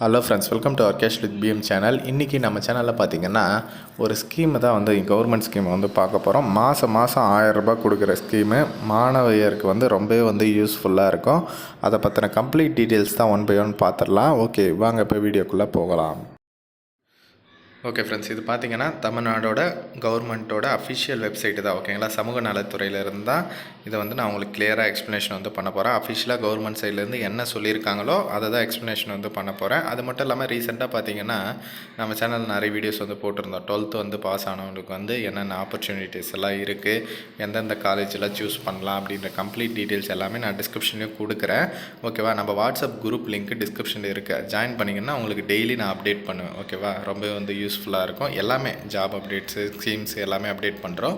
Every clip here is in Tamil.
Hello friends, welcome to our cash with PM channel. இன்றைக்கி நம்ம சேனலில் பார்த்திங்கன்னா ஒரு ஸ்கீமை தான் கவர்மெண்ட் ஸ்கீமை பார்க்க போகிறோம். மாதம் 1000 ரூபாய் கொடுக்குற ஸ்கீமு மாணவியருக்கு ரொம்பவே யூஸ்ஃபுல்லாக இருக்கும். அதை பற்றின கம்ப்ளீட் டீட்டெயில்ஸ் தான் ஒன் பை ஒன் பார்த்துடலாம். ஓகே, வாங்க இப்போ வீடியோக்குள்ளே போகலாம். ஓகே ஃப்ரெண்ட்ஸ், இது பார்த்திங்கன்னா தமிழ்நாடோட கவர்மெண்ட்டோட அஃபிஷியல் வெப்சைட்டு தான். ஓகேங்களா, சமூக நலத்துறையிலேருந்து தான் இதை நான் உங்களுக்கு கிளியராக எக்ஸ்ப்ளனேஷன் பண்ண போகிறேன். அஃபிஷியலாக கவர்மெண்ட் சைட்லேருந்து என்ன சொல்லியிருக்காங்களோ அதை தான் எக்ஸ்ப்ளனேஷன் பண்ண போகிறேன். அது மட்டும் இல்லாமல் ரீசெண்டாக பார்த்திங்கன்னா நம்ம சேனல் நிறைய வீடியோஸ் போட்டிருந்தோம். 12th பாஸ் ஆனவங்களுக்கு என்னென்ன ஆப்பர்ச்சுனிட்டிஸ் எல்லாம் இருக்குது, எந்தெந்த காலேஜெலாம் சூஸ் பண்ணலாம் அப்படின்ற கம்ப்ளீட் டீட்டெயில்ஸ் எல்லாமே நான் டிஸ்கிரிப்ஷன்லேயும் கொடுக்குறேன். ஓகேவா, நம்ம வாட்ஸ்அப் குரூப் லிங்க் டிஸ்கிரிப்ஷனில் இருக்குது. ஜாயின் பண்ணிங்கன்னா உங்களுக்கு டெய்லி நான் அப்டேட் பண்ணுவேன். ஓகேவா, ரொம்ப யூஸ்ஃபுல்லாக இருக்கும். எல்லாமே ஜாப் அப்டேட்ஸு, ஸ்கீம்ஸ் எல்லாமே அப்டேட் பண்ணுறோம்.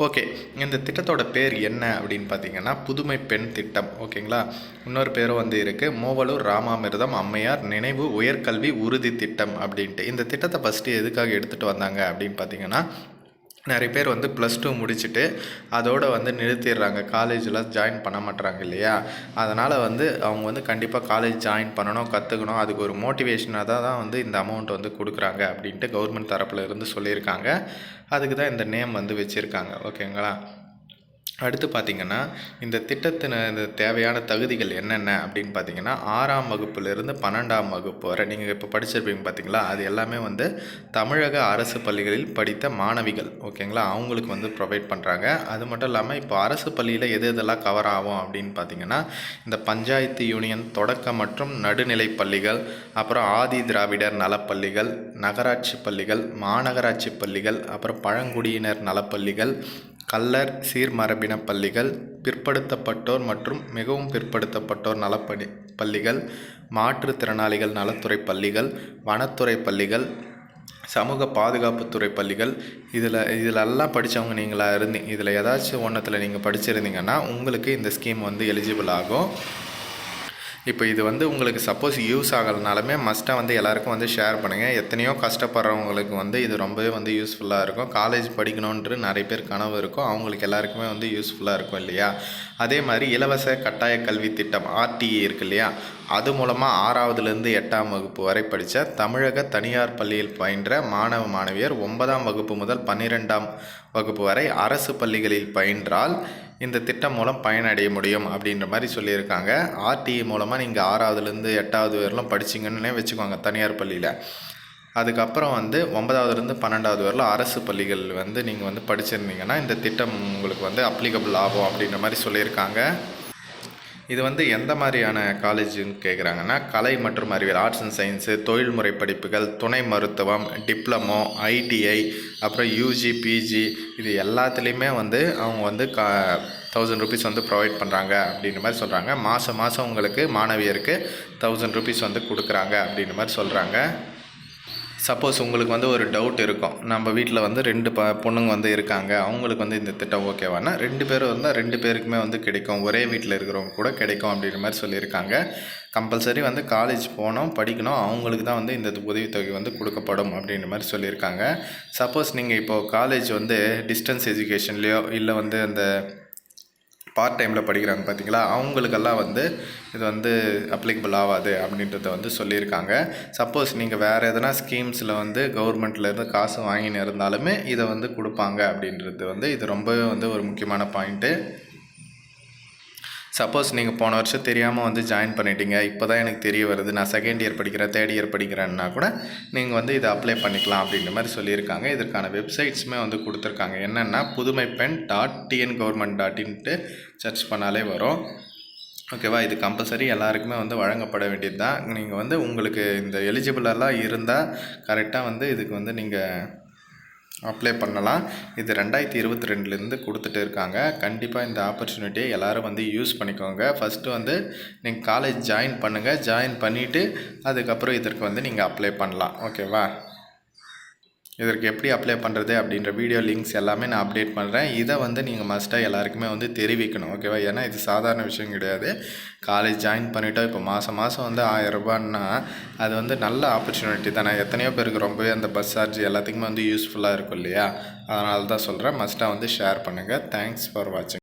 ஓகே, இந்த திட்டத்தோட பேர் என்ன அப்படின்னு பார்த்தீங்கன்னா புதுமை பெண் திட்டம். ஓகேங்களா, இன்னொரு பேரும் இருக்குது, மூவலூர் ராமாமிர்தம் அம்மையார் நினைவு உயர்கல்வி உறுதி திட்டம் அப்படின்ட்டு. இந்த திட்டத்தை ஃபஸ்ட்டு எதுக்காக எடுத்துகிட்டு வந்தாங்க அப்படின்னு பார்த்தீங்கன்னா, நிறைய பேர் +2 முடிச்சுட்டு அதோடு நிறுத்திடுறாங்க, காலேஜில் ஜாயின் பண்ண மாட்டுறாங்க இல்லையா. அதனால் அவங்க கண்டிப்பாக காலேஜ் ஜாயின் பண்ணணும், கற்றுக்கணும். அதுக்கு ஒரு மோட்டிவேஷனாக தான் இந்த அமௌண்ட் கொடுக்குறாங்க அப்படின்ட்டு கவர்மெண்ட் தரப்பில் இருந்து சொல்லியிருக்காங்க. அதுக்கு தான் இந்த நேம் வச்சுருக்காங்க. ஓகேங்களா, அடுத்து பார்த்திங்கன்னா இந்த திட்டத்தின் தேவையான தகுதிகள் என்னென்ன அப்படின்னு பார்த்தீங்கன்னா 6ஆம் வகுப்புலேருந்து 12ஆம் வகுப்பு வரை நீங்கள் இப்போ படிச்சிருப்பீங்க பார்த்தீங்களா, அது எல்லாமே தமிழக அரசு பள்ளிகளில் படித்த மாணவிகள். ஓகேங்களா, அவங்களுக்கு ப்ரொவைட் பண்ணுறாங்க. அது மட்டும் இல்லாமல் இப்போ அரசு பள்ளியில் எதெல்லாம் கவர் ஆகும் அப்படின்னு பார்த்தீங்கன்னா இந்த பஞ்சாயத்து யூனியன் தொடக்க மற்றும் நடுநிலை பள்ளிகள், அப்புறம் ஆதி திராவிடர் நலப்பள்ளிகள், நகராட்சி பள்ளிகள், மாநகராட்சி பள்ளிகள், அப்புறம் பழங்குடியினர் நலப்பள்ளிகள், கள்ளர் சீர்மரபின பள்ளிகள், பிற்படுத்தப்பட்டோர் மற்றும் மிகவும் பிற்படுத்தப்பட்டோர் பள்ளிகள், மாற்றுத்திறனாளிகள் நலத்துறை பள்ளிகள், வனத்துறை பள்ளிகள், சமூக பாதுகாப்புத்துறை பள்ளிகள். இதிலெல்லாம் படித்தவங்க நீங்களாக இதில் ஏதாச்சும் ஒன்றத்தில் நீங்கள் படிச்சிருந்தீங்கன்னா உங்களுக்கு இந்த ஸ்கீம் எலிஜிபிள் ஆகும். இப்போ இது உங்களுக்கு சப்போஸ் யூஸ் ஆகலைனாலுமே மஸ்ட்டாக எல்லாருக்கும் ஷேர் பண்ணுங்கள். எத்தனையோ கஷ்டப்படுறவங்களுக்கு இது ரொம்பவே யூஸ்ஃபுல்லாக இருக்கும். காலேஜ் படிக்கணுன்ற நிறைய பேர் கனவு இருக்கும், அவங்களுக்கு எல்லாருக்குமே யூஸ்ஃபுல்லாக இருக்கும் இல்லையா. அதே மாதிரி இலவச கட்டாய கல்வி திட்டம் RTE இருக்குது இல்லையா, அது மூலமாக 6ஆவதுலேருந்து 8ஆம் வகுப்பு வரை படித்த தமிழக தனியார் பள்ளியில் பயின்ற மாணவ மாணவியர் 9ஆம் வகுப்பு முதல் 12ஆம் வகுப்பு வரை அரசு பள்ளிகளில் பயின்றால் இந்த திட்டம் மூலம் பயனடைய முடியும் அப்படின்ற மாதிரி சொல்லியிருக்காங்க. RTE மூலமாக நீங்கள் 6ஆவதுலேருந்து 8ஆவது வரலாம் படிச்சிங்கன்னே வச்சுக்கோங்க தனியார் பள்ளியில். அதுக்கப்புறம் 9ஆவதுலேருந்து 12ஆவது வரலாம் அரசு பள்ளிகள் நீங்கள் படிச்சிருந்தீங்கன்னா இந்த திட்டம் உங்களுக்கு அப்ளிகபிள் ஆகும் அப்படின்ற மாதிரி சொல்லியிருக்காங்க. இது எந்த மாதிரியான காலேஜுன்னு கேட்குறாங்கன்னா கலை மற்றும் அறிவியல், ஆர்ட்ஸ் அண்ட் சயின்ஸு, தொழில்முறை படிப்புகள், துணை மருத்துவம், டிப்ளமோ, ITI, அப்புறம் UG PG, இது எல்லாத்துலேயுமே அவங்க 1000 ரூபீஸ் ப்ரொவைட் பண்ணுறாங்க அப்படின்ற மாதிரி சொல்கிறாங்க. மாதம் உங்களுக்கு மாணவியருக்கு 1000 ரூபீஸ் கொடுக்குறாங்க அப்படின்ற மாதிரி சொல்கிறாங்க. சப்போஸ் உங்களுக்கு ஒரு டவுட் இருக்கும், நம்ம வீட்டில் 2 பொண்ணுங்க இருக்காங்க, அவங்களுக்கு இந்த திட்டம் ஓகேவானா 2 பேர் 2 பேருக்குமே கிடைக்கும், ஒரே வீட்டில் இருக்கிறவங்க கூட கிடைக்கும் அப்படின்ற மாதிரி சொல்லியிருக்காங்க. கம்பல்சரி காலேஜ் போகணும், படிக்கணும், அவங்களுக்கு தான் இந்த உதவித்தொகை கொடுக்கப்படும் அப்படின்ற மாதிரி சொல்லியிருக்காங்க. சப்போஸ் நீங்கள் இப்போது காலேஜ் டிஸ்டன்ஸ் எஜுகேஷன்லேயோ இல்லை அந்த பார்ட் டைமில் படிக்கிறாங்க பார்த்தீங்களா, அவங்களுக்கெல்லாம் இது அப்ளிகபிள் ஆகாது அப்படின்றத சொல்லியிருக்காங்க. சப்போஸ் நீங்கள் வேறு எதனா ஸ்கீம்ஸில் கவர்மெண்ட்லேருந்து காசு வாங்கின்னு இருந்தாலுமே இதை கொடுப்பாங்க அப்படின்றது இது ரொம்பவே ஒரு முக்கியமான பாயிண்ட்டு. சப்போஸ் நீங்கள் போன வருஷம் தெரியாமல் ஜாயின் பண்ணிட்டீங்க, இப்போ தான் எனக்கு தெரிய வருது, நான் செகண்ட் இயர் படிக்கிறேன், தேர்ட் இயர் படிக்கிறேன்னா கூட நீங்கள் இதை அப்ளை பண்ணிக்கலாம் அப்படின்ற மாதிரி சொல்லியிருக்காங்க. இதற்கான வெப்சைட்ஸுமே கொடுத்துருக்காங்க. என்னென்னா puthumaipen.tngovernment.in சர்ச் பண்ணாலே வரும். ஓகேவா, இது கம்பல்சரி எல்லாருக்குமே வழங்கப்பட வேண்டியது தான். நீங்கள் உங்களுக்கு இந்த எலிஜிபிளெல்லாம் இருந்தால் கரெக்டாக இதுக்கு நீங்கள் அப்ளை பண்ணலாம். இது 2022லேருந்து கொடுத்துட்டு இருக்காங்க. கண்டிப்பாக இந்த ஆப்பர்ச்சுனிட்டியை எல்லோரும் யூஸ் பண்ணிக்கோங்க. ஃபஸ்ட்டு நீங்கள் காலேஜ் ஜாயின் பண்ணுங்கள், ஜாயின் பண்ணிவிட்டு அதுக்கப்புறம் இதற்கு நீங்கள் அப்ளை பண்ணலாம். ஓகேவா, இதற்கு எப்படி அப்ளை பண்ணுறது அப்படின்ற வீடியோ லிங்க்ஸ் எல்லாமே நான் அப்டேட் பண்ணுறேன். இதை நீங்கள் மஸ்ட்டாக எல்லாருக்குமே தெரிவிக்கணும். ஓகேவா, ஏன்னா இது சாதாரண விஷயம் கிடையாது. காலேஜ் ஜாயின் பண்ணிவிட்டோம், இப்போ மாதம் 1000 ரூபான்னா அது நல்ல ஆப்பர்ச்சுனிட்டி தானே. எத்தனையோ பேருக்கு ரொம்பவே அந்த பஸ் சார்ஜ் எல்லாத்துக்குமே யூஸ்ஃபுல்லாக இருக்கும் இல்லையா. அதனால தான் சொல்கிறேன், மஸ்ட்டாக ஷேர் பண்ணுங்கள். தேங்க்ஸ் ஃபார் வாட்சிங்.